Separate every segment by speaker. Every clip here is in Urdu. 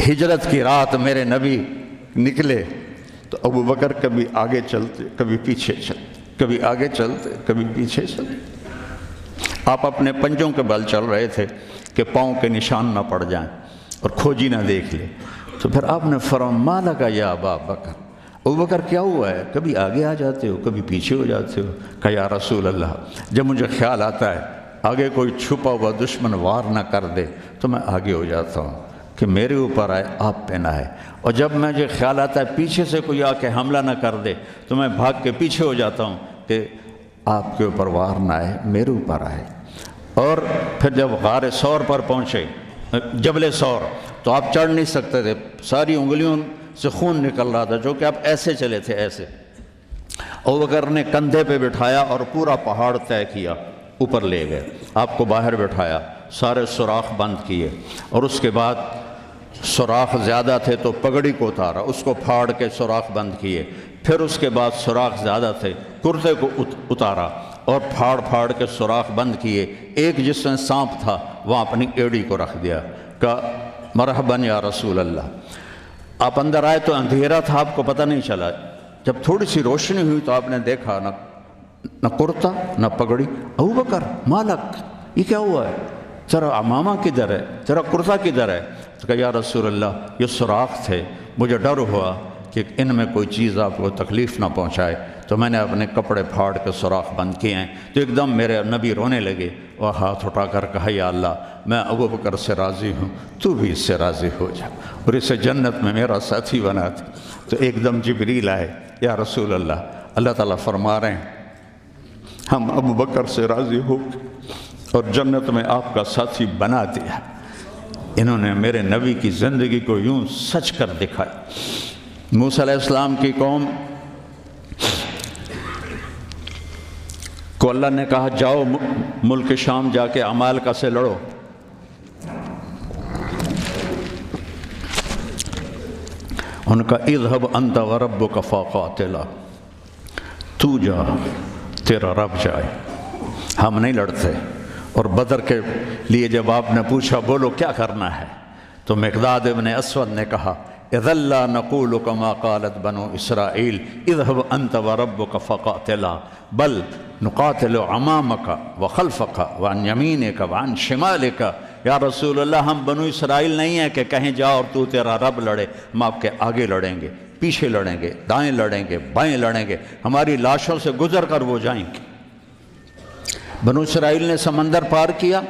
Speaker 1: ہجرت کی رات میرے نبی نکلے تو ابو بکر کبھی آگے چلتے کبھی پیچھے چلتے، کبھی آگے چلتے کبھی پیچھے چلتے۔ آپ اپنے پنجوں کے بل چل رہے تھے کہ پاؤں کے نشان نہ پڑ جائیں اور کھوجی نہ دیکھ لے، تو پھر آپ نے فرمایا ما لکا یا ابا بکر، ابو بکر کیا ہوا ہے؟ کبھی آگے آ جاتے ہو کبھی پیچھے ہو جاتے ہو۔ کہا یا رسول اللہ، جب مجھے خیال آتا ہے آگے کوئی چھپا ہوا دشمن وار نہ کر دے تو میں آگے ہو جاتا ہوں کہ میرے اوپر آئے، آپ پہ نہ آئے، اور جب مجھے خیال آتا ہے پیچھے سے کوئی آ کے حملہ نہ کر دے تو میں بھاگ کے پیچھے ہو جاتا ہوں کہ آپ کے اوپر وار نہ آئے، میرے اوپر آئے۔ اور پھر جب غار ثور پر پہنچے، جبل ثور، تو آپ چڑھ نہیں سکتے تھے، ساری انگلیوں سے خون نکل رہا تھا، جو کہ آپ ایسے چلے تھے ایسے۔ ابوبکر نے کندھے پہ بٹھایا اور پورا پہاڑ طے کیا، اوپر لے گئے، آپ کو باہر بٹھایا، سارے سوراخ بند کیے، اور اس کے بعد سوراخ زیادہ تھے تو پگڑی کو اتارا، اس کو پھاڑ کے سوراخ بند کیے، پھر اس کے بعد سوراخ زیادہ تھے، کرتے کو اتارا اور پھاڑ پھاڑ کے سوراخ بند کیے، ایک جس میں سانپ تھا وہاں اپنی ایڑی کو رکھ دیا، کہا مرحباً یا رسول اللہ۔ آپ اندر آئے تو اندھیرا تھا، آپ کو پتہ نہیں چلا، جب تھوڑی سی روشنی ہوئی تو آپ نے دیکھا نہ کرتا نہ پگڑی۔ ابو بکر مالک، یہ کیا ہوا ہے؟ ذرا عمامہ کدھر ہے، ذرا کرتا کدھر ہے؟ تو کہا یا رسول اللہ یہ سوراخ تھے، مجھے ڈر ہوا کہ ان میں کوئی چیز آپ کو تکلیف نہ پہنچائے تو میں نے اپنے کپڑے پھاڑ کے سوراخ بند کیے ہیں۔ تو ایک دم میرے نبی رونے لگے اور ہاتھ اٹھا کر کہا یا اللہ میں ابو بکر سے راضی ہوں، تو بھی اس سے راضی ہو جا اور اسے جنت میں میرا ساتھی بنا دے۔ تو ایک دم جبریل آئے، یا رسول اللہ، اللہ تعالیٰ فرما رہے ہیں ہم ابو بکر سے راضی ہو اور جنت میں آپ کا ساتھی بنا دیا۔ انہوں نے میرے نبی کی زندگی کو یوں سچ کر دکھایا۔ موسیٰ علیہ السلام کی قوم کو اللہ نے کہا جاؤ ملک شام جا کے عمالقہ سے لڑو، ان کا اذهب انت وربک فقاتلا، تو جا تیرا رب جائے، ہم نہیں لڑتے۔ اور بدر کے لیے جب آپ نے پوچھا بولو کیا کرنا ہے، تو مقداد ابن اسود نے کہا اذا لا نقول كما قالت بنو اسرائیل اذهب انت وربك فقاتلا بل نقاتل امامك وخلفك وعن يمينك وعن شمالك۔ یا رسول اللہ ہم بنو اسرائیل نہیں ہیں کہ کہیں جا اور تو تیرا رب لڑے، ہم آپ کے آگے لڑیں گے، پیچھے لڑیں گے، دائیں لڑیں گے، بائیں لڑیں گے، ہماری لاشوں سے گزر کر وہ جائیں گے۔ بنو اسرائیل نے سمندر پار کیا،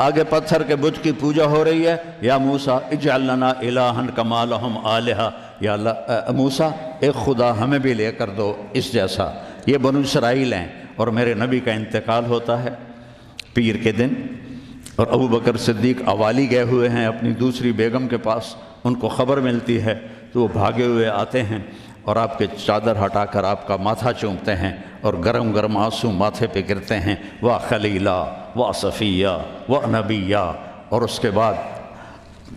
Speaker 1: آگے پتھر کے بت کی پوجا ہو رہی ہے، یا موسیٰ اجعل لنا الہا کما لہم آلہہ، یا اللہ موسیٰ ایک خدا ہمیں بھی لے کر دو اس جیسا۔ یہ بنو اسرائیل ہیں، اور میرے نبی کا انتقال ہوتا ہے پیر کے دن، اور ابو بکر صدیق اوالی گئے ہوئے ہیں اپنی دوسری بیگم کے پاس، ان کو خبر ملتی ہے تو وہ بھاگے ہوئے آتے ہیں اور آپ کے چادر ہٹا کر آپ کا ماتھا چومتے ہیں اور گرم گرم آنسو ماتھے پہ گرتے ہیں، وا خلیلا وا صفیہ وا نبیہ۔ اور اس کے بعد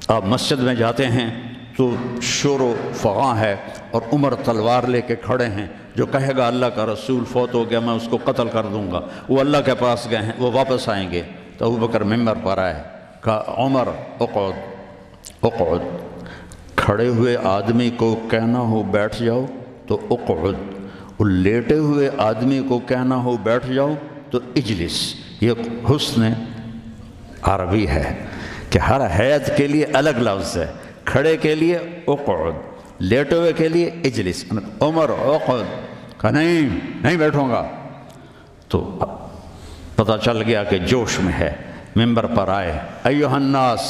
Speaker 1: آپ مسجد میں جاتے ہیں تو شور و فغاں ہے، اور عمر تلوار لے کے کھڑے ہیں، جو کہے گا اللہ کا رسول فوت ہو گیا میں اس کو قتل کر دوں گا، وہ اللہ کے پاس گئے ہیں، وہ واپس آئیں گے۔ تو ابو بکر ممبر پر آئے، کہا عمر اقعد اقعد، کھڑے ہوئے آدمی کو کہنا ہو بیٹھ جاؤ تو اقعد، اور لیٹے ہوئے آدمی کو کہنا ہو بیٹھ جاؤ تو اجلس۔ یہ حسن عربی ہے کہ ہر حیت کے لیے الگ لفظ ہے، کھڑے کے لیے اقعد، لیٹے ہوئے کے لیے اجلس۔ عمر اقعد، کہا نہیں بیٹھوں گا۔ تو پتہ چل گیا کہ جوش میں ہے، ممبر پر آئے، ایھا الناس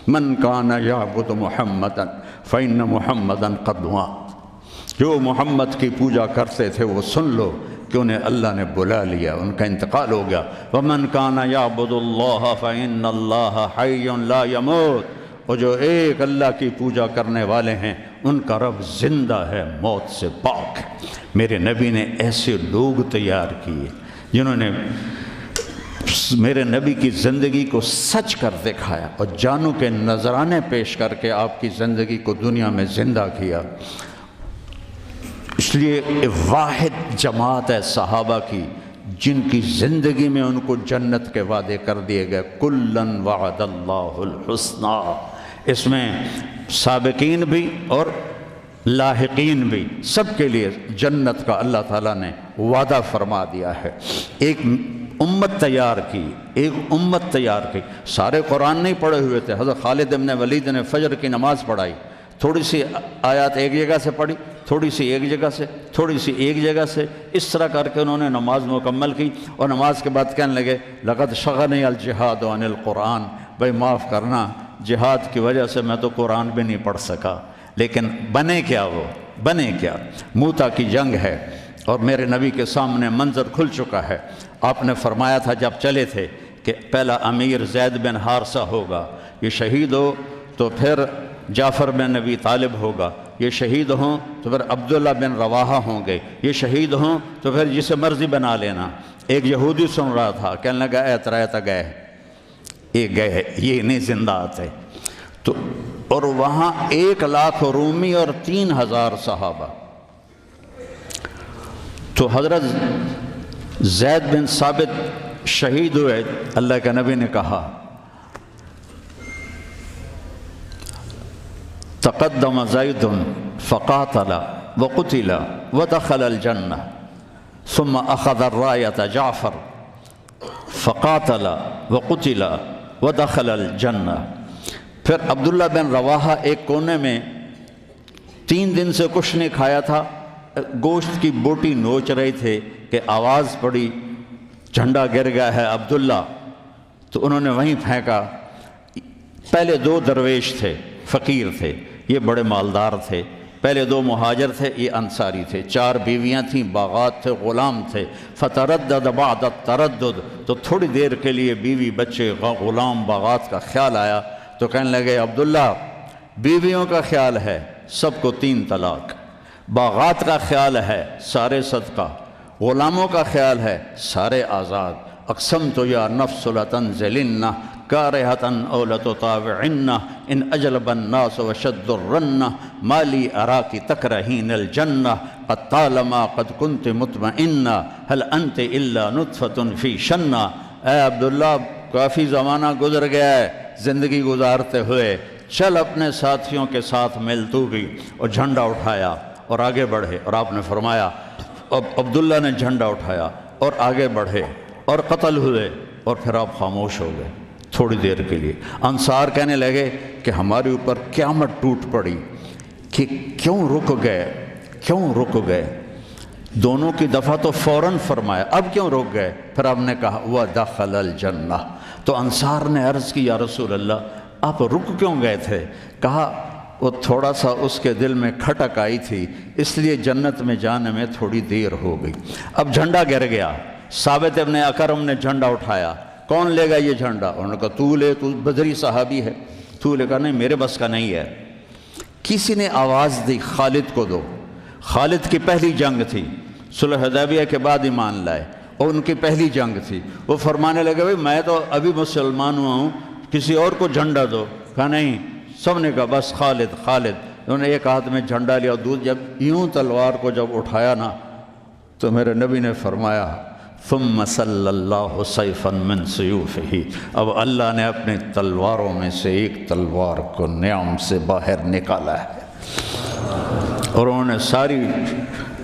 Speaker 1: من کان یعبد محمدا فإن محمدا قد مات، جو محمد کی پوجا کرتے تھے وہ سن لو کہ انہیں اللہ نے بلا لیا، ان کا انتقال ہو گیا۔ ومن کان یعبد اللہ فإن اللہ حی لا یموت، اور جو ایک اللہ کی پوجا کرنے والے ہیں ان کا رب زندہ ہے، موت سے پاک ہے۔ میرے نبی نے ایسے لوگ تیار کیے جنہوں نے میرے نبی کی زندگی کو سچ کر دکھایا اور جانوں کے نذرانے پیش کر کے آپ کی زندگی کو دنیا میں زندہ کیا۔ اس لیے واحد جماعت ہے صحابہ کی جن کی زندگی میں ان کو جنت کے وعدے کر دیے گئے، کلن وعد اللہ الحسنی، اس میں سابقین بھی اور لاحقین بھی سب کے لیے جنت کا اللہ تعالیٰ نے وعدہ فرما دیا ہے۔ ایک امت تیار کی، ایک امت تیار کی۔ سارے قرآن نہیں پڑھے ہوئے تھے، حضرت خالد بن ولید نے فجر کی نماز پڑھائی، تھوڑی سی آیات ایک جگہ سے پڑھی، تھوڑی سی ایک جگہ سے، تھوڑی سی ایک جگہ سے، اس طرح کر کے انہوں نے نماز مکمل کی، اور نماز کے بعد کہنے لگے لقد شغلنی الجہاد عن القرآن، بھائی معاف کرنا، جہاد کی وجہ سے میں تو قرآن بھی نہیں پڑھ سکا۔ لیکن بنے کیا وہ؟ بنے کیا؟ موتا کی جنگ ہے اور میرے نبی کے سامنے منظر کھل چکا ہے۔ آپ نے فرمایا تھا جب چلے تھے کہ پہلا امیر زید بن حارثہ ہوگا، یہ شہید ہو تو پھر جعفر بن نبی طالب ہوگا، یہ شہید ہوں تو پھر عبداللہ بن رواحہ ہوں گے، یہ شہید ہوں تو پھر جسے مرضی بنا لینا۔ ایک یہودی سن رہا تھا، کہنے لگا اے ترایت گئے، یہ گئے، یہ نہیں زندہ آتے۔ تو اور وہاں 1,00,000 رومی اور 3,000 صحابہ۔ تو حضرت زید بن ثابت شہید ہوئے، اللہ کے نبی نے کہا تقدم زید فقاتل وقتل ودخل الجنہ ثم اخذ الرایۃ جعفر فقاتل وقتل ودخل الجنہ۔ پھر عبداللہ بن رواحہ ایک کونے میں 3 دن سے کچھ نہیں کھایا تھا، گوشت کی بوٹی نوچ رہے تھے کہ آواز پڑی جھنڈا گر گیا ہے عبداللہ، تو انہوں نے وہیں پھینکا۔ پہلے 2 درویش تھے، فقیر تھے، یہ بڑے مالدار تھے۔ پہلے 2 مہاجر تھے، یہ انصاری تھے۔ 4 بیویاں تھیں، باغات تھے، غلام تھے۔ فتردد بعد التردد، تو تھوڑی دیر کے لیے بیوی بچے غلام باغات کا خیال آیا، تو کہنے لگے عبداللہ بیویوں کا خیال ہے سب کو 3 طلاق، باغات کا خیال ہے سارے صدقہ، غلاموں کا خیال ہے سارے آزاد۔ اقسمت یا نفس لتنزلن کارہۃ او لتطاوعن ان اجلب الناس وشد الرن ما لی اراک تکرہین الجنہ قد طالما قد کنت مطمئنہ هل انت الا نطفۃ فی شنہ۔ اے عبداللہ کافی زمانہ گزر گیا ہے زندگی گزارتے ہوئے، چل اپنے ساتھیوں کے ساتھ مل تو بھی، اور جھنڈا اٹھایا اور آگے بڑھے۔ اور آپ نے فرمایا اب عبداللہ نے جھنڈا اٹھایا اور آگے بڑھے اور قتل ہوئے، اور پھر آپ خاموش ہو گئے تھوڑی دیر کے لیے۔ انصار کہنے لگے کہ ہمارے اوپر قیامت ٹوٹ پڑی کہ کیوں رک گئے۔ دونوں کی دفعہ تو فوراً فرمایا، اب کیوں رک گئے؟ پھر آپ نے کہا وَدَخَلَ الْجَنَّةِ۔ تو انصار نے عرض کی یا رسول اللہ آپ رک کیوں گئے تھے؟ کہا وہ تھوڑا سا اس کے دل میں کھٹک آئی تھی، اس لیے جنت میں جانے میں تھوڑی دیر ہو گئی۔ اب جھنڈا گر گیا، ثابت ابن اکرم نے جھنڈا اٹھایا، کون لے گا یہ جھنڈا؟ انہوں نے کہا تو لے، تو بدری صحابی ہے۔ تو لے کہا نہیں میرے بس کا نہیں ہے۔ کسی نے آواز دی خالد کو دو۔ خالد کی پہلی جنگ تھی، صلح حدیبیہ کے بعد ایمان لائے، اور ان کی پہلی جنگ تھی۔ وہ فرمانے لگے بھائی میں تو ابھی مسلمان ہوا ہوں، کسی اور کو جھنڈا دو۔ کہا نہیں، سب نے کہا بس خالد۔ انہوں نے ایک ہاتھ میں جھنڈا لیا، اور جب یوں تلوار کو جب اٹھایا نا، تو میرے نبی نے فرمایا ثم صلی اللہ سیفا من سیوفہ، اب اللہ نے اپنی تلواروں میں سے ایک تلوار کو نیام سے باہر نکالا ہے، اور انہوں نے ساری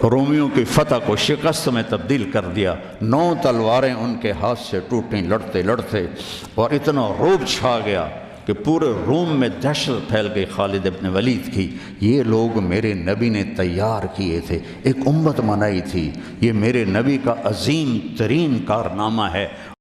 Speaker 1: رومیوں کی فتح کو شکست میں تبدیل کر دیا۔ 9 تلواریں ان کے ہاتھ سے ٹوٹیں لڑتے لڑتے، اور اتنا روب چھا گیا کہ پورے روم میں دہشت پھیل گئی خالد ابن ولید کی۔ یہ لوگ میرے نبی نے تیار کیے تھے، ایک امت بنائی تھی، یہ میرے نبی کا عظیم ترین کارنامہ ہے۔